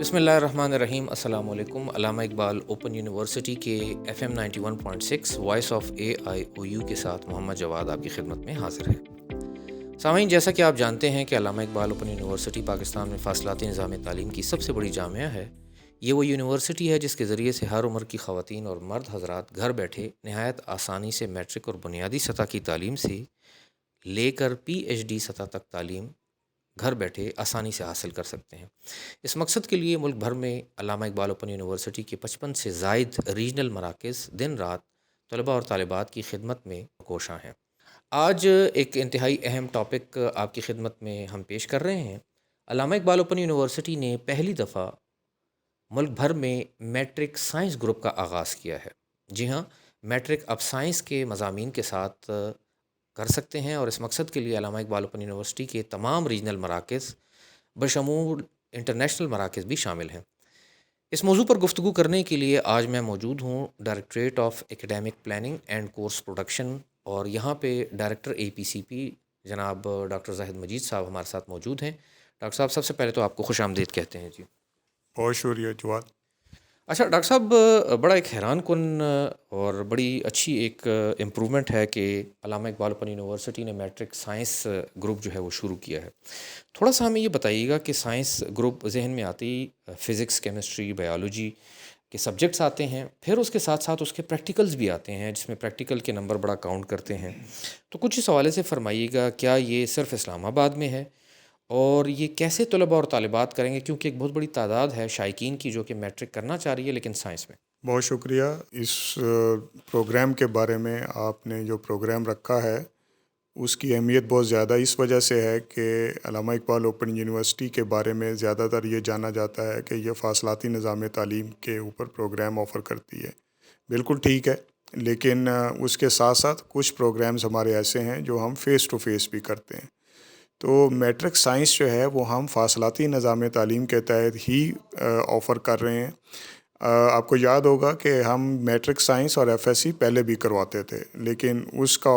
بسم اللہ الرحمن الرحیم. السلام علیکم. علامہ اقبال اوپن یونیورسٹی کے FM 91.6 وائس آف AIOU کے ساتھ محمد جواد آپ کی خدمت میں حاضر ہے. سامعین، جیسا کہ آپ جانتے ہیں کہ علامہ اقبال اوپن یونیورسٹی پاکستان میں فاصلاتی نظام تعلیم کی سب سے بڑی جامعہ ہے. یہ وہ یونیورسٹی ہے جس کے ذریعے سے ہر عمر کی خواتین اور مرد حضرات گھر بیٹھے نہایت آسانی سے میٹرک اور بنیادی سطح کی تعلیم سے لے کر PhD سطح تک تعلیم گھر بیٹھے آسانی سے حاصل کر سکتے ہیں. اس مقصد کے لیے ملک بھر میں علامہ اقبال اوپن یونیورسٹی کے 55 سے زائد ریجنل مراکز دن رات طلباء اور طالبات کی خدمت میں کوشاں ہیں. آج ایک انتہائی اہم ٹاپک آپ کی خدمت میں ہم پیش کر رہے ہیں. علامہ اقبال اوپن یونیورسٹی نے پہلی دفعہ ملک بھر میں میٹرک سائنس گروپ کا آغاز کیا ہے. جی ہاں، میٹرک اب سائنس کے مضامین کے ساتھ کر سکتے ہیں، اور اس مقصد کے لیے علامہ اقبال اوپن یونیورسٹی کے تمام ریجنل مراکز بشمول انٹرنیشنل مراکز بھی شامل ہیں. اس موضوع پر گفتگو کرنے کے لیے آج میں موجود ہوں directorate of academic planning and course production, اور یہاں پہ ڈائریکٹر APCP جناب ڈاکٹر زاہد مجید صاحب ہمارے ساتھ موجود ہیں. ڈاکٹر صاحب، سب سے پہلے تو آپ کو خوش آمدید کہتے ہیں. جی بہت شکریہ جواد. اچھا ڈاکٹر صاحب، بڑا ایک حیران کن اور بڑی اچھی ایک امپرومنٹ ہے کہ علامہ اقبال اوپن یونیورسٹی نے میٹرک سائنس گروپ جو ہے وہ شروع کیا ہے. تھوڑا سا ہمیں یہ بتائیے گا کہ سائنس گروپ ذہن میں آتی فزکس، کیمسٹری، بایولوجی کے سبجیکٹس آتے ہیں، پھر اس کے ساتھ ساتھ اس کے پریکٹیکلز بھی آتے ہیں جس میں پریکٹیکل کے نمبر بڑا کاؤنٹ کرتے ہیں. تو کچھ اس حوالے سے فرمائیے گا، کیا یہ صرف اسلام آباد میں ہے، اور یہ کیسے طلباء اور طالبات کریں گے، کیونکہ ایک بہت بڑی تعداد ہے شائقین کی جو کہ میٹرک کرنا چاہ رہی ہے لیکن سائنس میں. بہت شکریہ. اس پروگرام کے بارے میں آپ نے جو پروگرام رکھا ہے اس کی اہمیت بہت زیادہ اس وجہ سے ہے کہ علامہ اقبال اوپن یونیورسٹی کے بارے میں زیادہ تر یہ جانا جاتا ہے کہ یہ فاصلاتی نظام تعلیم کے اوپر پروگرام آفر کرتی ہے. بالکل ٹھیک ہے، لیکن اس کے ساتھ ساتھ کچھ پروگرامز ہمارے ایسے ہیں جو ہم فیس ٹو فیس بھی کرتے ہیں. تو میٹرک سائنس جو ہے وہ ہم فاصلاتی نظام تعلیم کے تحت ہی آفر کر رہے ہیں. آپ کو یاد ہوگا کہ ہم میٹرک سائنس اور FSC پہلے بھی کرواتے تھے، لیکن اس کا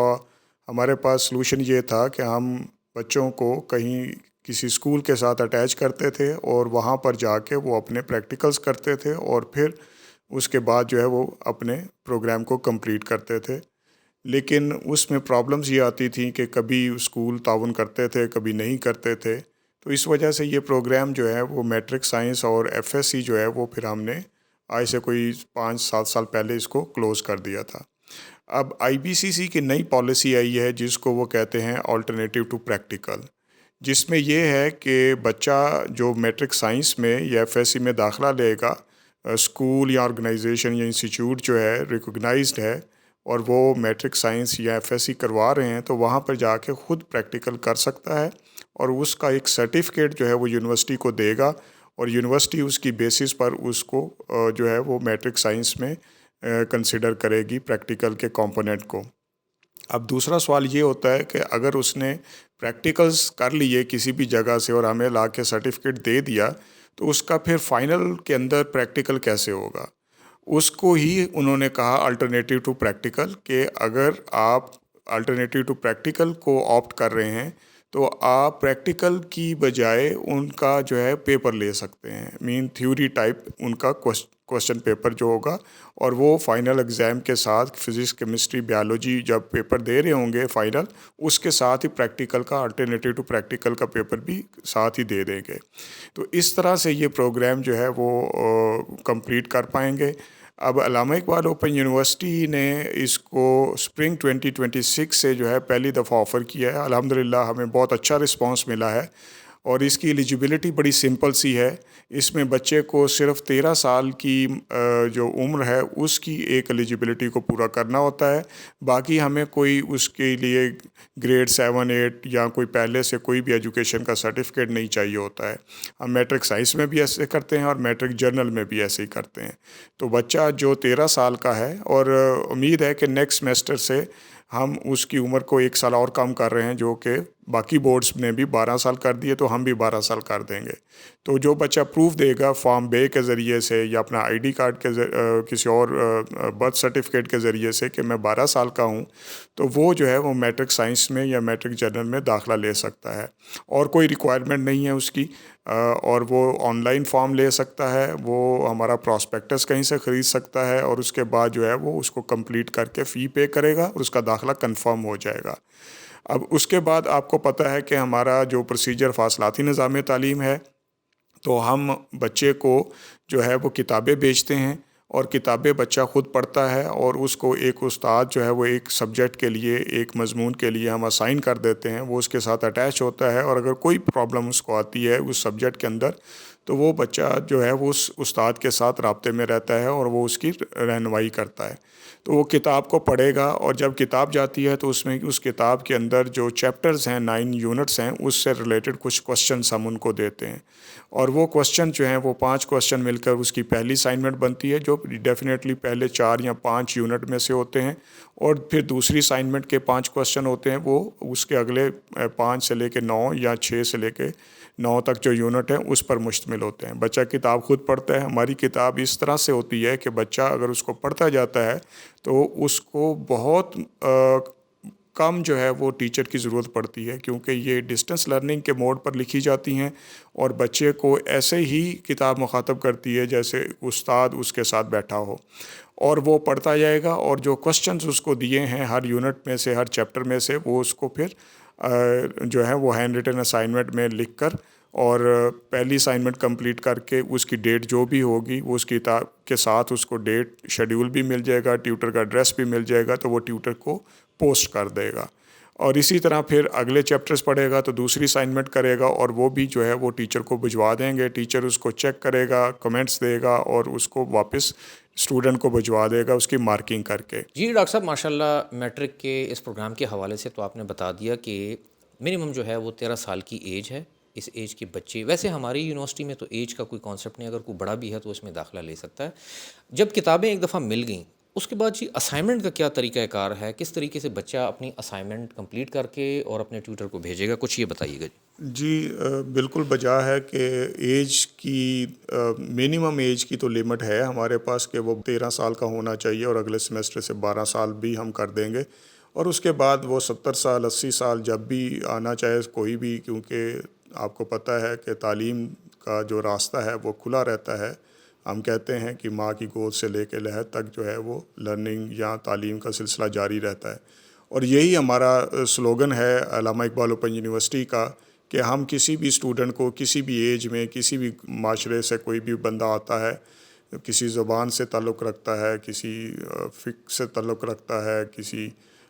ہمارے پاس سلوشن یہ تھا کہ ہم بچوں کو کہیں کسی اسکول کے ساتھ اٹیچ کرتے تھے اور وہاں پر جا کے وہ اپنے پریکٹیکلز کرتے تھے، اور پھر اس کے بعد جو ہے وہ اپنے پروگرام کو کمپلیٹ کرتے تھے. لیکن اس میں پرابلمز یہ آتی تھیں کہ کبھی اسکول تعاون کرتے تھے، کبھی نہیں کرتے تھے. تو اس وجہ سے یہ پروگرام جو ہے وہ میٹرک سائنس اور FSC جو ہے وہ پھر ہم نے آج سے کوئی 5-7 سال پہلے اس کو کلوز کر دیا تھا. اب IBCC کی نئی پالیسی آئی ہے جس کو وہ کہتے ہیں آلٹرنیٹیو ٹو پریکٹیکل، جس میں یہ ہے کہ بچہ جو میٹرک سائنس میں یا FSC میں داخلہ لے گا، اسکول یا آرگنائزیشن یا انسٹیٹیوٹ جو ہے ریکوگنائزڈ ہے اور وہ میٹرک سائنس یا FSC کروا رہے ہیں، تو وہاں پر جا کے خود پریکٹیکل کر سکتا ہے، اور اس کا ایک سرٹیفکیٹ جو ہے وہ یونیورسٹی کو دے گا، اور یونیورسٹی اس کی بیسس پر اس کو جو ہے وہ میٹرک سائنس میں کنسیڈر کرے گی پریکٹیکل کے کمپوننٹ کو. اب دوسرا سوال یہ ہوتا ہے کہ اگر اس نے پریکٹیکلز کر لیے کسی بھی جگہ سے اور ہمیں لا کے سرٹیفکیٹ دے دیا، تو اس کا پھر فائنل کے اندر پریکٹیکل کیسے ہوگا؟ اس کو ہی انہوں نے کہا الٹرنیٹیو ٹو پریکٹیکل، کہ اگر آپ الٹرنیٹیو ٹو پریکٹیکل کو آپٹ کر رہے ہیں تو آپ پریکٹیکل کی بجائے ان کا جو ہے پیپر لے سکتے ہیں، تھیوری ٹائپ ان کا کوشچن پیپر جو ہوگا، اور وہ فائنل ایگزام کے ساتھ فزکس، کیمسٹری، بایولوجی جب پیپر دے رہے ہوں گے فائنل، اس کے ساتھ ہی پریکٹیکل کا الٹرنیٹیو ٹو پریکٹیکل کا پیپر بھی ساتھ ہی دے دیں گے. تو اس طرح سے یہ پروگرام جو ہے وہ کمپلیٹ کر پائیں گے. اب علامہ اقبال اوپن یونیورسٹی نے اس کو اسپرنگ 2026 سے جو ہے پہلی دفعہ آفر کیا ہے. الحمدللہ ہمیں بہت اچھا رسپانس ملا ہے، اور اس کی ایلیجیبلٹی بڑی سمپل سی ہے. اس میں بچے کو صرف 13 سال کی جو عمر ہے اس کی ایک ایلیجیبلٹی کو پورا کرنا ہوتا ہے. باقی ہمیں کوئی اس کے لیے گریڈ 7-8 یا کوئی پہلے سے کوئی بھی ایجوکیشن کا سرٹیفکیٹ نہیں چاہیے ہوتا ہے. ہم میٹرک سائنس میں بھی ایسے کرتے ہیں اور میٹرک جرنل میں بھی ایسے ہی کرتے ہیں. تو بچہ جو 13 سال کا ہے، اور امید ہے کہ نیکسٹ سیمسٹر سے ہم اس کی عمر کو 1 سال اور کم کر رہے ہیں، جو کہ باقی بورڈز نے بھی 12 سال کر دیے، تو ہم بھی 12 سال کر دیں گے. تو جو بچہ پروف دے گا فارم بے کے ذریعے سے یا اپنا ID کارڈ کے کسی اور برتھ سرٹیفکیٹ کے ذریعے سے کہ میں 12 سال کا ہوں، تو وہ جو ہے وہ میٹرک سائنس میں یا میٹرک جرنل میں داخلہ لے سکتا ہے، اور کوئی ریکوائرمنٹ نہیں ہے اس کی. اور وہ آن لائن فارم لے سکتا ہے، وہ ہمارا پراسپیکٹس کہیں سے خرید سکتا ہے، اور اس کے بعد جو ہے وہ اس کو کمپلیٹ کر کے فی پے کرے گا اور اس کا داخلہ کنفرم ہو جائے گا۔ اب اس کے بعد آپ کو پتہ ہے کہ ہمارا جو پروسیجر فاصلاتی نظام تعلیم ہے، تو ہم بچے کو جو ہے وہ کتابیں بیچتے ہیں، اور کتابیں بچہ خود پڑھتا ہے، اور اس کو ایک استاد جو ہے وہ ایک سبجیکٹ کے لیے، ایک مضمون کے لیے ہم اسائن کر دیتے ہیں، وہ اس کے ساتھ اٹیچ ہوتا ہے، اور اگر کوئی پرابلم اس کو آتی ہے اس سبجیکٹ کے اندر، تو وہ بچہ جو ہے وہ اس استاد کے ساتھ رابطے میں رہتا ہے اور وہ اس کی رہنمائی کرتا ہے۔ تو وہ کتاب کو پڑھے گا، اور جب کتاب جاتی ہے تو اس میں اس کتاب کے اندر جو چیپٹرز ہیں، 9 یونٹس ہیں، اس سے ریلیٹڈ کچھ کوسچنس ہم ان کو دیتے ہیں، اور وہ کوسچن جو ہیں وہ 5 کوسچن مل کر اس کی پہلی اسائنمنٹ بنتی ہے، جو ڈیفینیٹلی پہلے 4 یا 5 یونٹ میں سے ہوتے ہیں، اور پھر دوسری اسائنمنٹ کے 5 کوسچن ہوتے ہیں، وہ اس کے اگلے 5 سے لے کے 9 یا 6 سے لے کے 9 تک جو یونٹ ہیں اس پر مشتمل ہوتے ہیں۔ بچہ کتاب خود پڑھتا ہے۔ ہماری کتاب اس طرح سے ہوتی ہے کہ بچہ اگر اس کو پڑھتا جاتا ہے تو اس کو بہت کم جو ہے وہ ٹیچر کی ضرورت پڑتی ہے، کیونکہ یہ ڈسٹنس لرننگ کے موڈ پر لکھی جاتی ہیں، اور بچے کو ایسے ہی کتاب مخاطب کرتی ہے جیسے استاد اس کے ساتھ بیٹھا ہو، اور وہ پڑھتا جائے گا، اور جو کوسچنز اس کو دیے ہیں ہر یونٹ میں سے، ہر چیپٹر میں سے، وہ اس کو پھر جو ہے وہ ہینڈ ریٹن اسائنمنٹ میں لکھ کر، اور پہلی اسائنمنٹ کمپلیٹ کر کے اس کی ڈیٹ جو بھی ہوگی وہ اس کتاب کے ساتھ اس کو ڈیٹ شیڈیول بھی مل جائے گا، ٹیوٹر کا ایڈریس بھی مل جائے گا، تو وہ ٹیوٹر کو پوسٹ کر دے گا، اور اسی طرح پھر اگلے چیپٹرز پڑھے گا تو دوسری اسائنمنٹ کرے گا، اور وہ بھی جو ہے وہ ٹیچر کو بھجوا دیں گے، ٹیچر اس کو چیک کرے گا، کمنٹس دے گا، اور اس کو واپس اسٹوڈنٹ کو بھجوا دے گا اس کی مارکنگ کر کے۔ جی ڈاکٹر صاحب، ماشاءاللہ میٹرک کے اس پروگرام کے حوالے سے تو آپ نے بتا دیا کہ منیمم جو ہے وہ 13 سال کی ایج ہے، اس ایج کے بچے، ویسے ہماری یونیورسٹی میں تو ایج کا کوئی کانسیپٹ نہیں، اگر کوئی بڑا بھی ہے تو اس میں داخلہ لے سکتا ہے۔ جب کتابیں ایک دفعہ مل گئیں، اس کے بعد جی اسائنمنٹ کا کیا طریقہ کار ہے؟ کس طریقے سے بچہ اپنی اسائنمنٹ کمپلیٹ کر کے اور اپنے ٹیوٹر کو بھیجے گا؟ کچھ یہ بتائیے گا جی۔ جی بالکل بجا ہے کہ ایج کی منیمم ایج کی تو لمٹ ہے ہمارے پاس کہ وہ 13 سال کا ہونا چاہیے، اور اگلے سیمسٹر سے 12 سال بھی ہم کر دیں گے، اور اس کے بعد وہ 70 سال 80 سال جب بھی آنا چاہے کوئی بھی، کیونکہ آپ کو پتہ ہے کہ تعلیم کا جو راستہ ہے وہ کھلا رہتا ہے۔ ہم کہتے ہیں کہ ماں کی گود سے لے کے لحد تک جو ہے وہ لرننگ یا تعلیم کا سلسلہ جاری رہتا ہے، اور یہی ہمارا سلوگن ہے علامہ اقبال اوپن یونیورسٹی کا، کہ ہم کسی بھی اسٹوڈنٹ کو کسی بھی ایج میں، کسی بھی معاشرے سے کوئی بھی بندہ آتا ہے، کسی زبان سے تعلق رکھتا ہے، کسی فقہ سے تعلق رکھتا ہے، کسی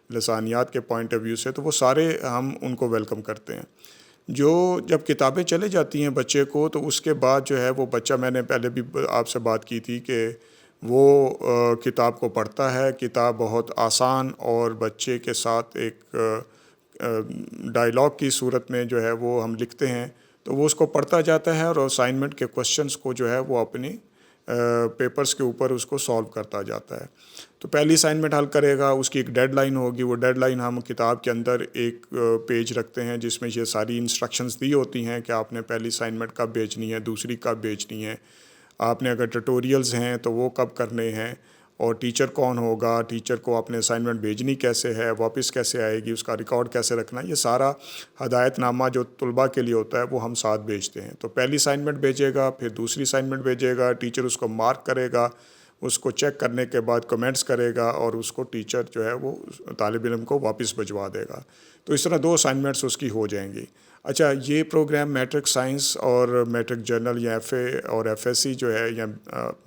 لسانیات کے پوائنٹ آف ویو سے، تو وہ سارے ہم ان کو ویلکم کرتے ہیں۔ جو جب کتابیں چلے جاتی ہیں بچے کو، تو اس کے بعد جو ہے وہ بچہ، میں نے پہلے بھی آپ سے بات کی تھی کہ وہ کتاب کو پڑھتا ہے، کتاب بہت آسان اور بچے کے ساتھ ایک ڈائلاگ کی صورت میں جو ہے وہ ہم لکھتے ہیں، تو وہ اس کو پڑھتا جاتا ہے، اور اسائنمنٹ کے کوسچنس کو جو ہے وہ اپنی پیپرز کے اوپر اس کو سالو کرتا جاتا ہے۔ تو پہلی اسائنمنٹ حل کرے گا، اس کی ایک ڈیڈ لائن ہوگی، وہ ڈیڈ لائن ہم کتاب کے اندر ایک پیج رکھتے ہیں جس میں یہ ساری انسٹرکشنز دی ہوتی ہیں کہ آپ نے پہلی اسائنمنٹ کب بھیجنی ہے، دوسری کب بھیجنی ہے، آپ نے اگر ٹیوٹوریلز ہیں تو وہ کب کرنے ہیں، اور ٹیچر کون ہوگا، ٹیچر کو آپ نے اسائنمنٹ بھیجنی کیسے ہے، واپس کیسے آئے گی، اس کا ریکارڈ کیسے رکھنا، یہ سارا ہدایت نامہ جو طلباء کے لیے ہوتا ہے وہ ہم ساتھ بھیجتے ہیں۔ تو پہلی اسائنمنٹ بھیجے گا، پھر دوسری اسائنمنٹ بھیجے گا، ٹیچر اس کو مارک کرے گا، اس کو چیک کرنے کے بعد کمنٹس کرے گا، اور اس کو ٹیچر جو ہے وہ طالب علم کو واپس بھجوا دے گا۔ تو اس طرح 2 اسائنمنٹس اس کی ہو جائیں گی۔ اچھا، یہ پروگرام میٹرک سائنس اور میٹرک جرنل یا ایف اے اور ایف ایس سی جو ہے، یا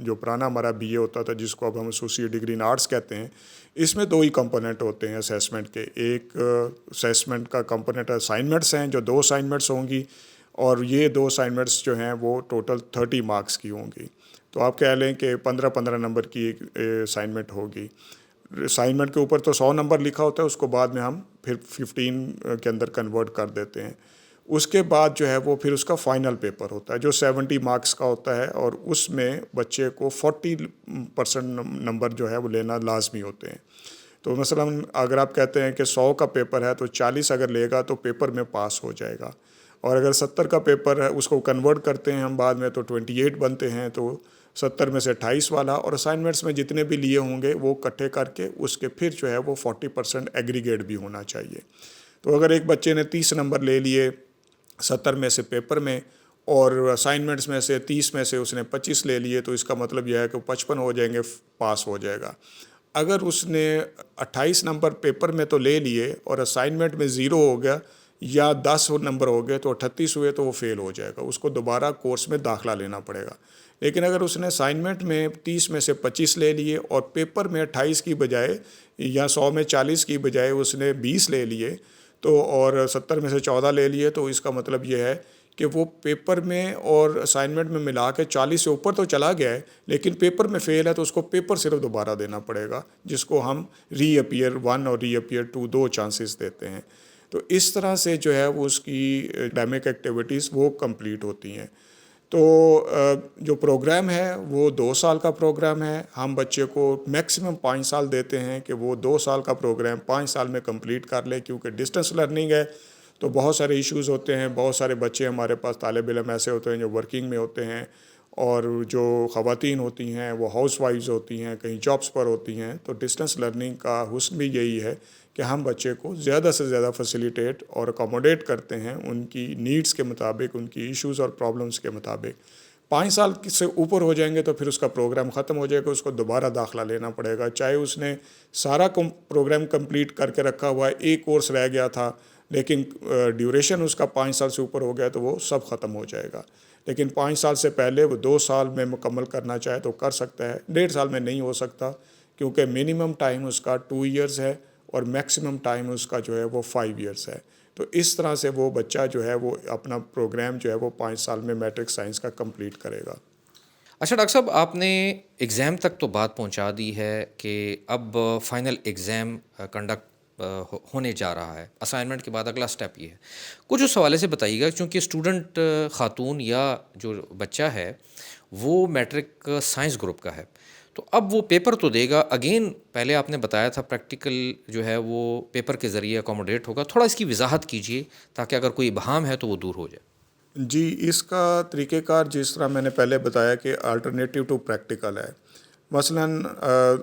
جو پرانا ہمارا بی اے ہوتا تھا جس کو اب ہم ایسوسیٹ ڈگری ان آرٹس کہتے ہیں، اس میں 2 ہی کمپوننٹ ہوتے ہیں اسیسمنٹ کے۔ ایک اسیسمنٹ کا کمپوننٹ اسائنمنٹس ہیں جو 2 اسائنمنٹس ہوں گی، اور یہ 2 اسائنمنٹس جو ہیں وہ ٹوٹل 30 مارکس کی ہوں گی۔ تو آپ کہہ لیں کہ 15 نمبر کی ایک اسائنمنٹ ہوگی۔ اسائنمنٹ کے اوپر تو 100 نمبر لکھا ہوتا ہے، اس کو بعد میں ہم پھر 15 کے اندر کنورٹ کر دیتے ہیں۔ اس کے بعد جو ہے وہ پھر اس کا فائنل پیپر ہوتا ہے جو 70 مارکس کا ہوتا ہے، اور اس میں بچے کو 40% نمبر جو ہے وہ لینا لازمی ہوتے ہیں۔ تو مثلاً اگر آپ کہتے ہیں کہ 100 کا پیپر ہے تو 40 اگر لے گا تو پیپر میں پاس ہو جائے گا، اور اگر 70 کا پیپر ہے اس کو کنورٹ کرتے ہیں ہم بعد میں تو 28 بنتے ہیں، تو 70 میں سے 28 والا، اور اسائنمنٹس میں جتنے بھی لیے ہوں گے وہ اکٹھے کر کے اس کے پھر جو ہے وہ 40% ایگریگیٹ بھی ہونا چاہیے۔ تو اگر ایک بچے نے 30 نمبر لے لیے 70 میں سے پیپر میں، اور اسائنمنٹس میں سے 30 میں سے اس نے 25 لے لیے تو اس کا مطلب یہ ہے کہ 55 ہو جائیں گے، پاس ہو جائے گا۔ اگر اس نے 28 نمبر پیپر میں تو لے لیے اور اسائنمنٹ میں 0 ہو گیا یا 10 نمبر ہو گئے تو 38 ہوئے تو وہ فیل ہو جائے گا، اس کو دوبارہ کورس میں داخلہ لینا پڑے گا۔ لیکن اگر اس نے اسائنمنٹ میں 30 میں سے 25 لے لیے اور پیپر میں 28 کی بجائے یا 100 میں 40 کی بجائے اس نے 20 لے لیے تو اور 70 میں سے 14 لے لیے تو اس کا مطلب یہ ہے کہ وہ پیپر میں اور اسائنمنٹ میں ملا کے 40 سے اوپر تو چلا گیا ہے، لیکن پیپر میں فیل ہے تو اس کو پیپر صرف دوبارہ دینا پڑے گا، جس کو ہم ری اپیئر 1 اور ری اپیئر 2 2 چانسز دیتے ہیں۔ تو اس طرح سے جو ہے وہ اس کی اکیڈمک ایکٹیویٹیز وہ کمپلیٹ ہوتی ہیں۔ تو جو پروگرام ہے وہ 2 سال کا پروگرام ہے۔ ہم بچے کو میکسیمم 5 سال دیتے ہیں کہ وہ 2 سال کا پروگرام 5 سال میں کمپلیٹ کر لے، کیونکہ ڈسٹنس لرننگ ہے تو بہت سارے ایشوز ہوتے ہیں۔ بہت سارے بچے ہمارے پاس طالب علم ایسے ہوتے ہیں جو ورکنگ میں ہوتے ہیں، اور جو خواتین ہوتی ہیں وہ ہاؤس وائفز ہوتی ہیں، کہیں جابس پر ہوتی ہیں۔ تو ڈسٹنس لرننگ کا حسن بھی یہی ہے کہ ہم بچے کو زیادہ سے زیادہ فیسیلیٹیٹ اور اکوموڈیٹ کرتے ہیں ان کی نیڈس کے مطابق، ان کی ایشوز اور پرابلمس کے مطابق۔ 5 سال سے اوپر ہو جائیں گے تو پھر اس کا پروگرام ختم ہو جائے گا، اس کو دوبارہ داخلہ لینا پڑے گا، چاہے اس نے سارا پروگرام کمپلیٹ کر کے رکھا ہوا ہے، ایک کورس رہ گیا تھا لیکن ڈیوریشن اس کا 5 سال سے اوپر ہو گیا تو وہ سب ختم ہو جائے گا۔ لیکن 5 سال سے پہلے وہ 2 سال میں مکمل کرنا چاہے تو کر سکتا ہے، 1.5 سال میں نہیں ہو سکتا، کیونکہ منیمم ٹائم اس کا 2 ایئرز ہے اور میکسیمم ٹائم اس کا جو ہے وہ 5 ایئرز ہے۔ تو اس طرح سے وہ بچہ جو ہے وہ اپنا پروگرام جو ہے وہ 5 سال میں میٹرک سائنس کا کمپلیٹ کرے گا۔ اچھا ڈاکٹر صاحب، آپ نے ایگزام تک تو بات پہنچا دی ہے کہ اب فائنل ایگزام کنڈکٹ ہونے جا رہا ہے، اسائنمنٹ کے بعد اگلا سٹیپ یہ ہے۔ کچھ اس حوالے سے بتائیے گا، چونکہ اسٹوڈنٹ خاتون یا جو بچہ ہے وہ میٹرک سائنس گروپ کا ہے، تو اب وہ پیپر تو دے گا اگین، پہلے آپ نے بتایا تھا پریکٹیکل جو ہے وہ پیپر کے ذریعے اکوموڈیٹ ہوگا، تھوڑا اس کی وضاحت کیجیے تاکہ اگر کوئی ابہام ہے تو وہ دور ہو جائے۔ جی، اس کا طریقہ کار جس طرح میں نے پہلے بتایا کہ الٹرنیٹیو ٹو پریکٹیکل ہے۔ مثلاً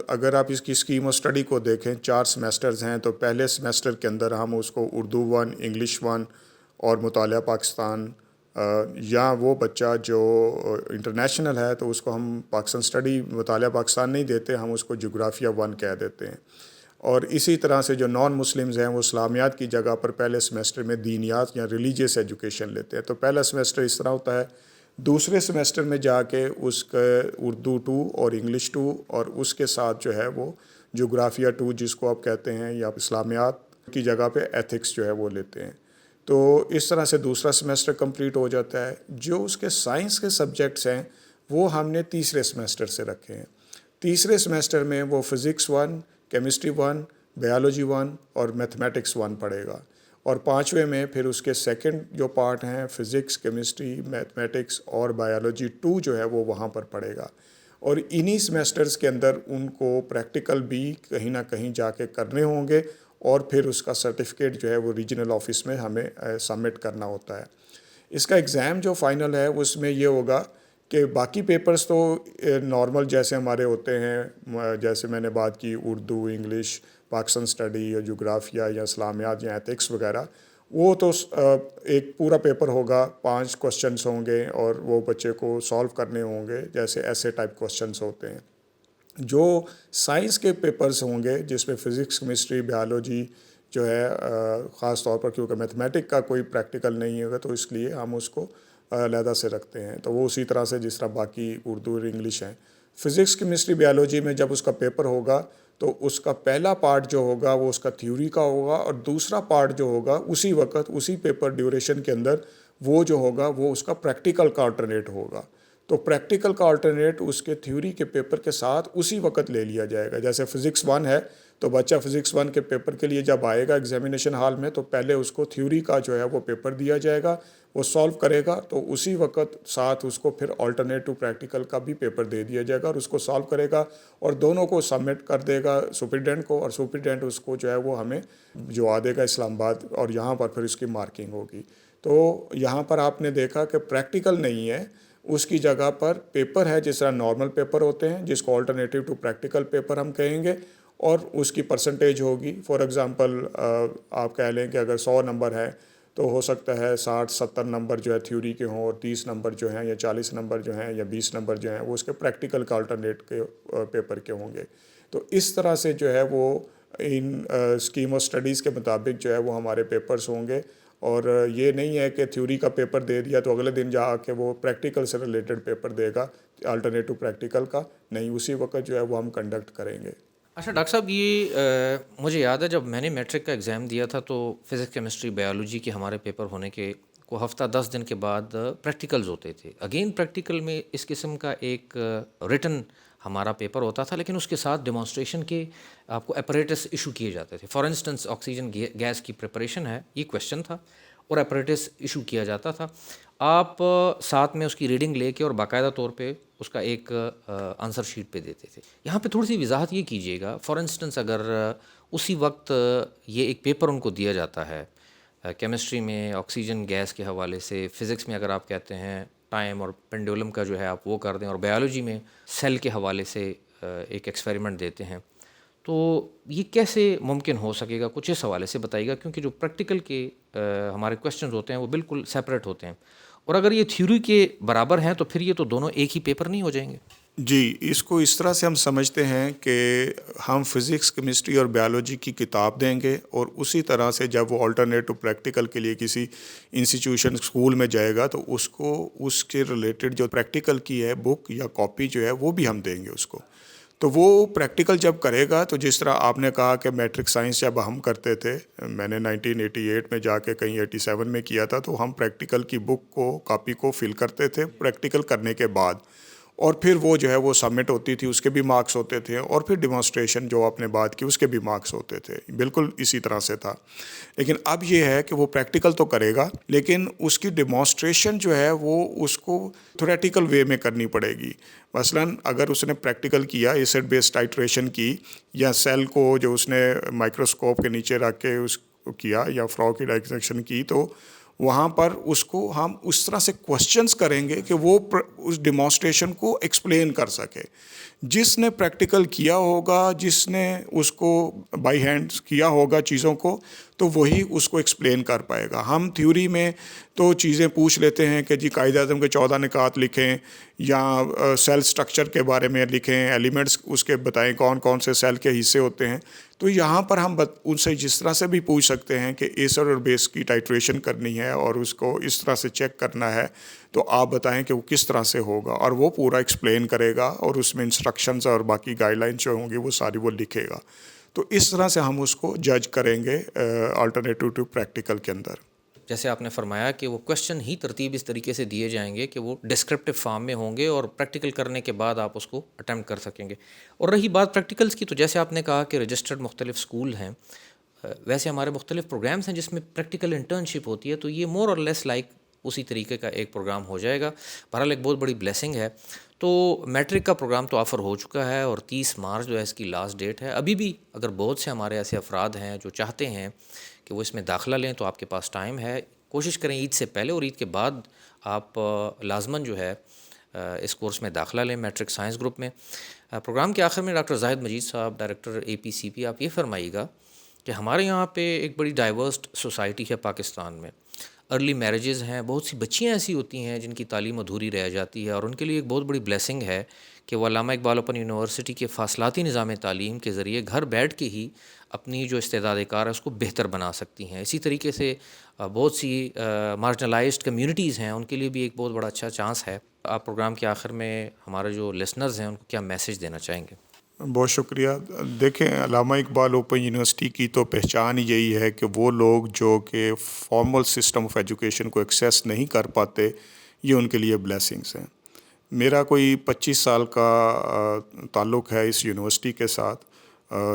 اگر آپ اس کی اسکیم آف اسٹڈی کو دیکھیں، 4 سیمیسٹرز ہیں، تو پہلے سیمیسٹر کے اندر ہم اس کو اردو 1، انگلش 1 اور مطالعہ پاکستان، یا وہ بچہ جو انٹرنیشنل ہے تو اس کو ہم پاکستان اسٹڈی مطالعہ پاکستان نہیں دیتے، ہم اس کو جغرافیہ 1 کہہ دیتے ہیں۔ اور اسی طرح سے جو نان مسلمز ہیں وہ اسلامیات کی جگہ پر پہلے سیمیسٹر میں دینیات یا ریلیجیس ایجوکیشن لیتے ہیں، تو پہلا سیمیسٹر اس طرح ہوتا ہے۔ دوسرے سیمیسٹر میں جا کے اس کا اردو 2 اور انگلش 2 اور اس کے ساتھ جو ہے وہ جغرافیہ 2 جس کو آپ کہتے ہیں، یا اسلامیات کی جگہ پہ ایتھکس جو ہے وہ لیتے ہیں۔ تو اس طرح سے دوسرا سیمیسٹر کمپلیٹ ہو جاتا ہے۔ جو اس کے سائنس کے سبجیکٹس ہیں وہ ہم نے تیسرے سیمیسٹر سے رکھے ہیں۔ تیسرے سیمیسٹر میں وہ فزکس 1، کیمسٹری 1، بایولوجی 1 اور میتھمیٹکس 1 پڑھے گا، اور 5ویں میں پھر اس کے سیکنڈ جو پارٹ ہیں فزکس، کیمسٹری، میتھمیٹکس اور بایولوجی 2 جو ہے وہ وہاں پر پڑھے گا۔ اور انہی سیمیسٹرز کے اندر ان کو پریکٹیکل بھی کہیں نہ کہیں جا کے کرنے ہوں گے، اور پھر اس کا سرٹیفکیٹ جو ہے وہ ریجنل آفس میں ہمیں سبمٹ کرنا ہوتا ہے۔ اس کا ایگزام جو فائنل ہے اس میں یہ ہوگا کہ باقی پیپرز تو نارمل جیسے ہمارے ہوتے ہیں، جیسے میں نے بات کی اردو، انگلش، پاکستان اسٹڈی یا جغرافیہ یا اسلامیات یا ایتھکس وغیرہ، وہ تو ایک پورا پیپر ہوگا، 5 کوسچنس ہوں گے اور وہ بچے کو سالو کرنے ہوں گے، جیسے ایسے ٹائپ کوسچنس ہوتے ہیں۔ جو سائنس کے پیپرز ہوں گے جس میں فزکس، کیمسٹری، بایولوجی جو ہے خاص طور پر، کیونکہ میتھمیٹک کا کوئی پریکٹیکل نہیں ہوگا تو اس لیے ہم اس کو علیحدہ سے رکھتے ہیں، تو وہ اسی طرح سے جس طرح باقی اردو اور انگلش ہیں۔ فزکس، کیمسٹری، بایولوجی میں جب اس کا پیپر ہوگا تو اس کا پہلا پارٹ جو ہوگا وہ اس کا تھیوری کا ہوگا، اور دوسرا پارٹ جو ہوگا اسی وقت اسی پیپر ڈیوریشن کے اندر وہ جو ہوگا وہ اس کا پریکٹیکل کا آلٹرنیٹ ہوگا۔ تو پریکٹیکل کا آلٹرنیٹ اس کے تھیوری کے پیپر کے ساتھ اسی وقت لے لیا جائے گا۔ جیسے فزکس 1 ہے تو بچہ فزکس 1 کے پیپر کے لیے جب آئے گا ایگزامینیشن ہال میں تو پہلے اس کو تھیوری کا جو ہے وہ پیپر دیا جائے گا، وہ سالو کرے گا، تو اسی وقت ساتھ اس کو پھر آلٹرنیٹ ٹو پریکٹیکل کا بھی پیپر دے دیا جائے گا اور اس کو سالو کرے گا، اور دونوں کو سبمٹ کر دے گا سپرنٹینڈنٹ کو، اور سپرنٹینڈنٹ اس کو جو ہے وہ ہمیں بھجوا دے گا اسلام آباد، اور یہاں پر پھر اس کی مارکنگ ہوگی۔ تو یہاں پر آپ نے دیکھا کہ پریکٹیکل نہیں ہے، اس کی جگہ پر پیپر ہے جس طرح نارمل پیپر ہوتے ہیں جس کو آلٹرنیٹیو ٹو پریکٹیکل پیپر ہم کہیں گے، اور اس کی پرسنٹیج ہوگی۔ فار ایگزامپل آپ کہہ لیں کہ اگر 100 نمبر ہے تو ہو سکتا ہے 60-70 نمبر جو ہے تھیوری کے ہوں اور 30 نمبر جو ہیں یا 40 نمبر جو ہیں یا 20 نمبر جو ہیں وہ اس کے پریکٹیکل کے آلٹرنیٹ کے پیپر کے ہوں گے. تو اس طرح سے جو ہے وہ ان اسکیم آف اسٹڈیز کے مطابق جو ہے وہ ہمارے پیپرز ہوں گے. اور یہ نہیں ہے کہ تھیوری کا پیپر دے دیا تو اگلے دن جا کے وہ پریکٹیکل سے ریلیٹڈ پیپر دے گا الٹرنیٹو پریکٹیکل کا. نہیں، اسی وقت جو ہے وہ ہم کنڈکٹ کریں گے. اچھا ڈاکٹر صاحب، یہ مجھے یاد ہے جب میں نے میٹرک کا ایگزام دیا تھا تو فزکس کیمسٹری بایولوجی کے ہمارے پیپر ہونے کے کو ہفتہ 10 دن کے بعد پریکٹیکلز ہوتے تھے. اگین پریکٹیکل میں اس قسم کا ایک ریٹن ہمارا پیپر ہوتا تھا، لیکن اس کے ساتھ ڈیمانسٹریشن کے آپ کو اپریٹس ایشو کیے جاتے تھے. فار انسٹنس آکسیجن گیس کی پریپریشن ہے، یہ کویشچن تھا اور اپریٹس ایشو کیا جاتا تھا. آپ ساتھ میں اس کی ریڈنگ لے کے اور باقاعدہ طور پہ اس کا ایک آنسر شیٹ پہ دیتے تھے. یہاں پہ تھوڑی سی وضاحت یہ کیجیے گا، فار انسٹنس اگر اسی وقت یہ ایک پیپر ان کو دیا جاتا ہے کیمسٹری میں آکسیجن گیس کے حوالے سے، فزکس میں اگر آپ کہتے ہیں ٹائم اور پینڈولم کا جو ہے آپ وہ کر دیں، اور بایولوجی میں سیل کے حوالے سے ایک ایکسپیریمنٹ دیتے ہیں، تو یہ کیسے ممکن ہو سکے گا؟ کچھ اس حوالے سے بتائیے گا، کیونکہ جو پریکٹیکل کے ہمارے کویشچنز ہوتے ہیں وہ بالکل سیپریٹ ہوتے ہیں، اور اگر یہ تھیوری کے برابر ہیں تو پھر یہ تو دونوں ایک ہی پیپر نہیں ہو جائیں گے؟ جی، اس کو اس طرح سے ہم سمجھتے ہیں کہ ہم فزکس کیمسٹری اور بایولوجی کی کتاب دیں گے، اور اسی طرح سے جب وہ آلٹرنیٹو پریکٹیکل کے لیے کسی انسٹیٹیوشن اسکول میں جائے گا تو اس کو اس کے ریلیٹڈ جو پریکٹیکل کی ہے بک یا کاپی جو ہے وہ بھی ہم دیں گے اس کو. تو وہ پریکٹیکل جب کرے گا تو جس طرح آپ نے کہا کہ میٹرک سائنس جب ہم کرتے تھے، میں نے 1988 میں جا کے کہیں 87 میں کیا تھا، تو ہم پریکٹیکل کی بک کو کاپی کو فل کرتے تھے پریکٹیکل کرنے کے بعد، اور پھر وہ جو ہے وہ سبمٹ ہوتی تھی، اس کے بھی مارکس ہوتے تھے، اور پھر ڈیمانسٹریشن جو آپ نے بات کی اس کے بھی مارکس ہوتے تھے. بالکل اسی طرح سے تھا. لیکن اب یہ ہے کہ وہ پریکٹیکل تو کرے گا، لیکن اس کی ڈیمانسٹریشن جو ہے وہ اس کو تھیوریٹیکل وے میں کرنی پڑے گی. مثلاً اگر اس نے پریکٹیکل کیا، ایسڈ بیس ٹائٹریشن کی، یا سیل کو جو اس نے مائکروسکوپ کے نیچے رکھ کے اس کو کیا، یا فراو کی ڈائسیکشن کی، تو وہاں پر اس کو ہم اس طرح سے کوسچنز کریں گے کہ وہ اس ڈیمانسٹریشن کو ایکسپلین کر سکے. جس نے پریکٹیکل کیا ہوگا، جس نے اس کو بائی ہینڈ کیا ہوگا چیزوں کو، تو وہی اس کو ایکسپلین کر پائے گا. ہم تھیوری میں تو چیزیں پوچھ لیتے ہیں کہ جی قائد اعظم کے 14 نکات لکھیں، یا سیل سٹرکچر کے بارے میں لکھیں، ایلیمنٹس اس کے بتائیں کون کون سے سیل کے حصے ہوتے ہیں. تو یہاں پر ہم ان سے جس طرح سے بھی پوچھ سکتے ہیں کہ ایسڈ اور بیس کی ٹائٹریشن کرنی ہے اور اس کو اس طرح سے چیک کرنا ہے، تو آپ بتائیں کہ وہ کس طرح سے ہوگا، اور وہ پورا ایکسپلین کرے گا، اور اس میں انسٹرکشنز اور باقی گائیڈ لائنس جو ہوں گی وہ ساری وہ لکھے گا. تو اس طرح سے ہم اس کو جج کریں گے آلٹرنیٹو ٹو پریکٹیکل کے اندر. جیسے آپ نے فرمایا کہ وہ کویشچن ہی ترتیب اس طریقے سے دیے جائیں گے کہ وہ ڈسکرپٹیو فارم میں ہوں گے، اور پریکٹیکل کرنے کے بعد آپ اس کو اٹیمپٹ کر سکیں گے. اور رہی بات پریکٹیکلز کی، تو جیسے آپ نے کہا کہ رجسٹرڈ مختلف اسکول ہیں، ویسے ہمارے مختلف پروگرامز ہیں جس میں پریکٹیکل انٹرنشپ ہوتی ہے، تو یہ مور اور لیس لائک اسی طریقے کا ایک پروگرام ہو جائے گا. بہرحال ایک بہت بڑی بلیسنگ ہے. تو میٹرک کا پروگرام تو آفر ہو چکا ہے، اور 30 مارچ جو ہے اس کی لاسٹ ڈیٹ ہے. ابھی بھی اگر بہت سے ہمارے ایسے افراد ہیں جو چاہتے ہیں کہ وہ اس میں داخلہ لیں تو آپ کے پاس ٹائم ہے. کوشش کریں عید سے پہلے اور عید کے بعد آپ لازماً جو ہے اس کورس میں داخلہ لیں، میٹرک سائنس گروپ میں. پروگرام کے آخر میں ڈاکٹر زاہد مجید صاحب، ڈائریکٹر APCP، آپ یہ فرمائیے گا کہ ہمارے یہاں پہ ایک بڑی ڈائیورسڈ سوسائٹی ہے پاکستان میں. ارلی میرجز ہیں، بہت سی بچیاں ایسی ہوتی ہیں جن کی تعلیم ادھوری رہ جاتی ہے، اور ان کے لیے ایک بہت بڑی بلیسنگ ہے کہ وہ علامہ اقبال اوپن یونیورسٹی کے فاصلاتی نظام تعلیم کے ذریعے گھر بیٹھ کے ہی اپنی جو استعداد کار ہے اس کو بہتر بنا سکتی ہیں. اسی طریقے سے بہت سی مارجنلائزڈ کمیونٹیز ہیں، ان کے لیے بھی ایک بہت بڑا اچھا چانس ہے. آپ پروگرام کے آخر میں ہمارے جو لسنرز ہیں ان کو کیا میسیج دینا چاہیں گے؟ بہت شکریہ. دیکھیں، علامہ اقبال اوپن یونیورسٹی کی تو پہچان یہی ہے کہ وہ لوگ جو کہ فارمل سسٹم آف ایجوکیشن کو ایکسیس نہیں کر پاتے، یہ ان کے لیے بلیسنگز ہیں. میرا کوئی 25 سال کا تعلق ہے اس یونیورسٹی کے ساتھ،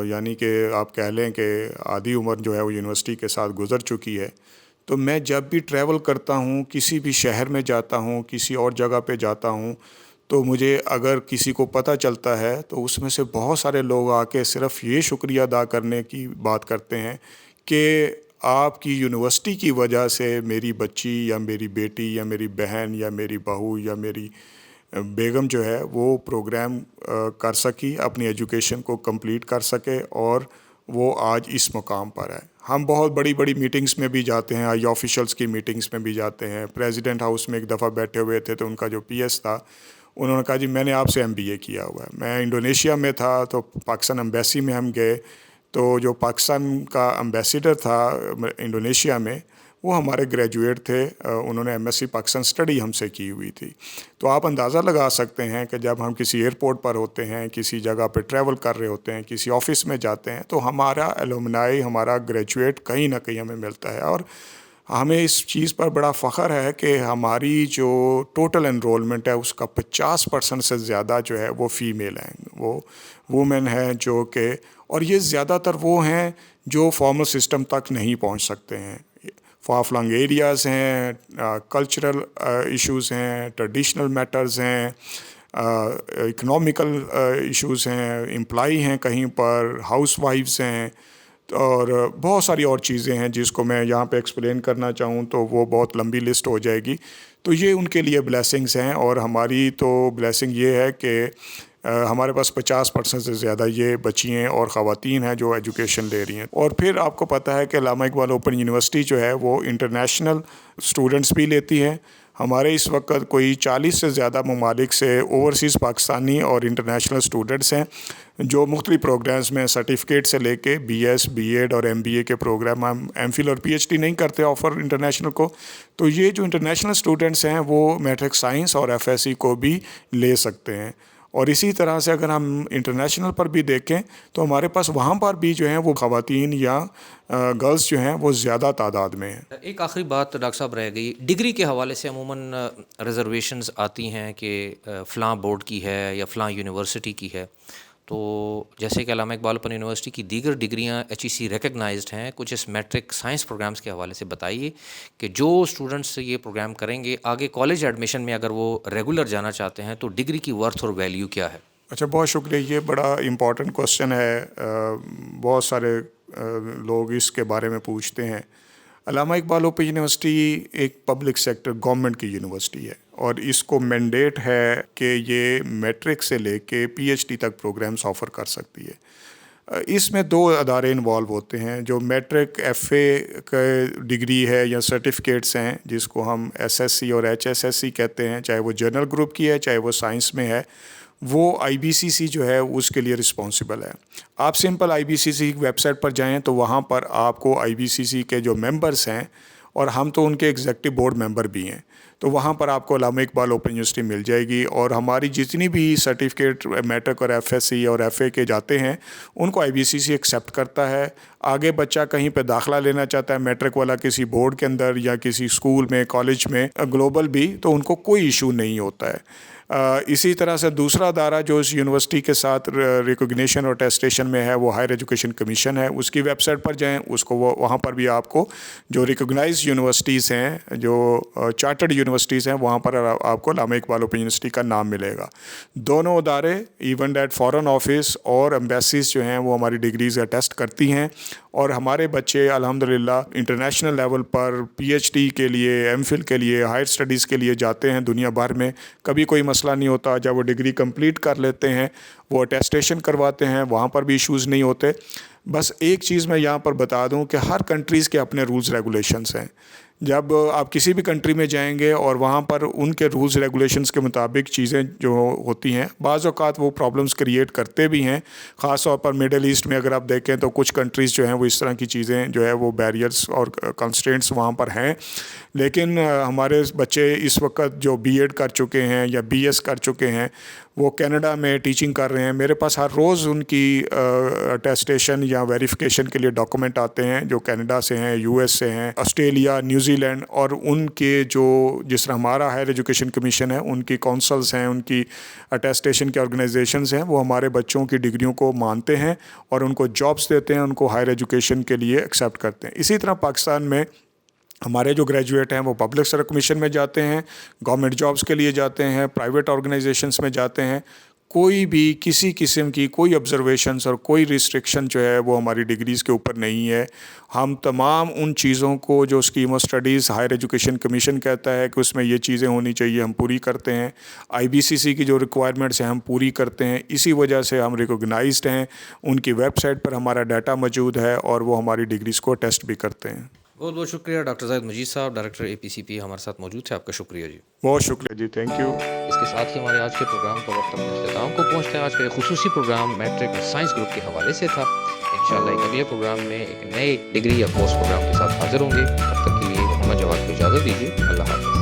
یعنی کہ آپ کہہ لیں کہ آدھی عمر جو ہے وہ یونیورسٹی کے ساتھ گزر چکی ہے. تو میں جب بھی ٹریول کرتا ہوں، کسی بھی شہر میں جاتا ہوں، کسی اور جگہ پہ جاتا ہوں، تو مجھے اگر کسی کو پتہ چلتا ہے تو اس میں سے بہت سارے لوگ آ کے صرف یہ شکریہ ادا کرنے کی بات کرتے ہیں کہ آپ کی یونیورسٹی کی وجہ سے میری بچی یا میری بیٹی یا میری بہن یا میری بہو یا میری بیگم جو ہے وہ پروگرام کر سکی، اپنی ایجوکیشن کو کمپلیٹ کر سکے، اور وہ آج اس مقام پر ہے. ہم بہت بڑی بڑی میٹنگز میں بھی جاتے ہیں, آئی آفیشلس کی میٹنگز میں بھی جاتے ہیں. پریزیڈنٹ ہاؤس میں ایک دفعہ بیٹھے ہوئے تھے تو ان کا جو پی ایس تھا انہوں نے کہا جی میں نے آپ سے MBA کیا ہوا ہے. میں انڈونیشیا میں تھا تو پاکستان ایمبیسی میں ہم گئے, تو جو پاکستان کا امبیسڈر تھا انڈونیشیا میں وہ ہمارے گریجویٹ تھے, انہوں نے MSc پاکستان اسٹڈی ہم سے کی ہوئی تھی. تو آپ اندازہ لگا سکتے ہیں کہ جب ہم کسی ایئرپورٹ پر ہوتے ہیں, کسی جگہ پہ ٹریول کر رہے ہوتے ہیں, کسی آفس میں جاتے ہیں, تو ہمارا ایلومنائی, ہمارا گریجویٹ کہیں نہ کہیں ہمیں ملتا ہے. اور ہمیں اس چیز پر بڑا فخر ہے کہ ہماری جو ٹوٹل انرولمنٹ ہے اس کا 50% سے زیادہ جو ہے وہ فیمیل ہیں, وہ وومن ہیں جو کہ, اور یہ زیادہ تر وہ ہیں جو فارمل سسٹم تک نہیں پہنچ سکتے ہیں. فار فلنگ ایریاز ہیں, کلچرل ایشوز ہیں, ٹریڈیشنل میٹرز ہیں, اکنامیکل ایشوز ہیں, امپلائی ہیں کہیں پر, ہاؤس وائفز ہیں, اور بہت ساری اور چیزیں ہیں جس کو میں یہاں پہ ایکسپلین کرنا چاہوں تو وہ بہت لمبی لسٹ ہو جائے گی. تو یہ ان کے لیے بلیسنگز ہیں, اور ہماری تو بلیسنگ یہ ہے کہ ہمارے پاس 50% سے زیادہ یہ بچیاں اور خواتین ہیں جو ایجوکیشن لے رہی ہیں. اور پھر آپ کو پتہ ہے کہ علامہ اقبال اوپن یونیورسٹی جو ہے وہ انٹرنیشنل اسٹوڈنٹس بھی لیتی ہے. ہمارے اس وقت کوئی 40 سے زیادہ ممالک سے اوورسیز پاکستانی اور انٹرنیشنل اسٹوڈنٹس ہیں جو مختلف پروگرامز میں سرٹیفکیٹ سے لے کے BS, B.Ed اور MBA کے پروگرام, ہم MPhil اور PhD نہیں کرتے آفر انٹرنیشنل کو. تو یہ جو انٹرنیشنل اسٹوڈنٹس ہیں وہ میٹرک سائنس اور FSC کو بھی لے سکتے ہیں. اور اسی طرح سے اگر ہم انٹرنیشنل پر بھی دیکھیں تو ہمارے پاس وہاں پر بھی جو ہیں وہ خواتین یا گرلز جو ہیں وہ زیادہ تعداد میں ہیں. ایک آخری بات ڈاکٹر صاحب رہ گئی, ڈگری کے حوالے سے عموماً ریزرویشنز آتی ہیں کہ فلاں بورڈ کی ہے یا فلاں یونیورسٹی کی ہے. تو جیسے کہ علامہ اقبال اوپن یونیورسٹی کی دیگر ڈگریاں HEC ریکگنائزڈ ہیں, کچھ اس میٹرک سائنس پروگرامز کے حوالے سے بتائیے کہ جو اسٹوڈنٹس یہ پروگرام کریں گے آگے کالج ایڈمیشن میں اگر وہ ریگولر جانا چاہتے ہیں تو ڈگری کی ورتھ اور ویلیو کیا ہے؟ اچھا, بہت شکریہ, یہ بڑا امپورٹنٹ کوسچن ہے. بہت سارے لوگ اس کے بارے میں پوچھتے ہیں. علامہ اقبال اوپن یونیورسٹی ایک پبلک سیکٹر گورنمنٹ کی یونیورسٹی ہے, اور اس کو مینڈیٹ ہے کہ یہ میٹرک سے لے کے PhD تک پروگرامز آفر کر سکتی ہے. اس میں 2 ادارے انوالو ہوتے ہیں. جو میٹرک FA کا ڈگری ہے یا سرٹیفکیٹس ہیں جس کو ہم SSC اور HSSC کہتے ہیں, چاہے وہ جنرل گروپ کی ہے چاہے وہ سائنس میں ہے, وہ IBCC جو ہے اس کے لیے رسپانسبل ہے. آپ سمپل IBCC کی ویب سائٹ پر جائیں تو وہاں پر آپ کو IBCC کے جو ممبرس ہیں, اور ہم تو ان کے ایگزیکٹو بورڈ ممبر بھی ہیں, تو وہاں پر آپ کو علامہ اقبال اوپن یونیورسٹی مل جائے گی. اور ہماری جتنی بھی سرٹیفکیٹ میٹرک اور FSC اور FA کے جاتے ہیں ان کو IBCC ایکسیپٹ کرتا ہے. آگے بچہ کہیں پہ داخلہ لینا چاہتا ہے میٹرک والا کسی بورڈ کے اندر یا کسی اسکول میں, کالج میں, گلوبل بھی, تو ان کو کوئی ایشو نہیں ہوتا ہے. اسی طرح سے دوسرا ادارہ جو اس یونیورسٹی کے ساتھ ریکوگنیشن اور ٹیسٹیشن میں ہے وہ ہائر ایجوکیشن کمیشن ہے. اس کی ویب سائٹ پر جائیں, اس کو وہاں پر بھی آپ کو جو ریکوگنائز یونیورسٹیز ہیں, جو چارٹرڈ یونیورسٹیز ہیں, وہاں پر آپ کو علامہ اقبال اوپن یونیورسٹی کا نام ملے گا. دونوں ادارے ایون دیٹ فارن آفس اور ایمبیسیز جو ہیں وہ ہماری ڈگریز اٹیسٹ کرتی ہیں, اور ہمارے بچے الحمدللہ انٹرنیشنل لیول پر PhD کے لیے, MPhil کے لیے, ہائر اسٹڈیز کے لیے جاتے ہیں دنیا بھر میں. کبھی کوئی مسئلہ نہیں ہوتا. جب وہ ڈگری کمپلیٹ کر لیتے ہیں وہ اٹیسٹیشن کرواتے ہیں, وہاں پر بھی ایشوز نہیں ہوتے. بس ایک چیز میں یہاں پر بتا دوں کہ ہر کنٹریز کے اپنے رولز ریگولیشنز ہیں. جب آپ کسی بھی کنٹری میں جائیں گے اور وہاں پر ان کے رولز ریگولیشنز کے مطابق چیزیں جو ہوتی ہیں, بعض اوقات وہ پرابلمز کریٹ کرتے بھی ہیں. خاص طور پر مڈل ایسٹ میں اگر آپ دیکھیں تو کچھ کنٹریز جو ہیں وہ اس طرح کی چیزیں جو ہے وہ بیریئرز اور کنسٹرینٹس وہاں پر ہیں. لیکن ہمارے بچے اس وقت جو B.Ed کر چکے ہیں یا BS کر چکے ہیں وہ کینیڈا میں ٹیچنگ کر رہے ہیں. میرے پاس ہر روز ان کی اٹیسٹیشن یا ویریفیکیشن کے لیے ڈاکومنٹ آتے ہیں جو کینیڈا سے ہیں, US سے ہیں, آسٹریلیا, نیوزی لینڈ, اور ان کے جو جس طرح ہمارا ہائر ایجوکیشن کمیشن ہے ان کی کونسلز ہیں, ان کی اٹیسٹیشن کے آرگنائزیشنز ہیں, وہ ہمارے بچوں کی ڈگریوں کو مانتے ہیں اور ان کو جابس دیتے ہیں, ان کو ہائر ایجوکیشن کے لیے ایکسیپٹ کرتے ہیں. اسی طرح پاکستان میں ہمارے جو گریجویٹ ہیں وہ پبلک سروس کمیشن میں جاتے ہیں, گورنمنٹ جابس کے لیے جاتے ہیں, پرائیویٹ آرگنائزیشنز میں جاتے ہیں. کوئی بھی کسی قسم کی کوئی آبزرویشنس اور کوئی ریسٹرکشن جو ہے وہ ہماری ڈگریز کے اوپر نہیں ہے. ہم تمام ان چیزوں کو جو scheme of studies higher education commission کہتا ہے کہ اس میں یہ چیزیں ہونی چاہیے ہم پوری کرتے ہیں. IBCC کی جو ریکوائرمنٹس ہیں ہم پوری کرتے ہیں. اسی وجہ سے ہم ریکوگنائزڈ ہیں. ان کی ویب سائٹ پر ہمارا ڈیٹا موجود ہے اور وہ ہماری ڈگریز کو ٹیسٹ بھی کرتے ہیں. بہت بہت شکریہ ڈاکٹر زاہد مجید صاحب، ڈائریکٹر APCP ہمارے ساتھ موجود تھے. آپ کا شکریہ جی. بہت شکریہ جی، تھینک یو. اس کے ساتھ ہی ہمارے آج کے پروگرام کا وقت اپنے اختتام کو پہنچتا ہے. آج کا یہ خصوصی پروگرام میٹرک اور سائنس گروپ کے حوالے سے تھا. انشاءاللہ ایک اگلے پروگرام میں ایک نئے ڈگری یا پوسٹ پروگرام کے ساتھ حاضر ہوں گے. تب تک کے لیے محمد جواد کو اجازت دیجیے. اللہ حافظ.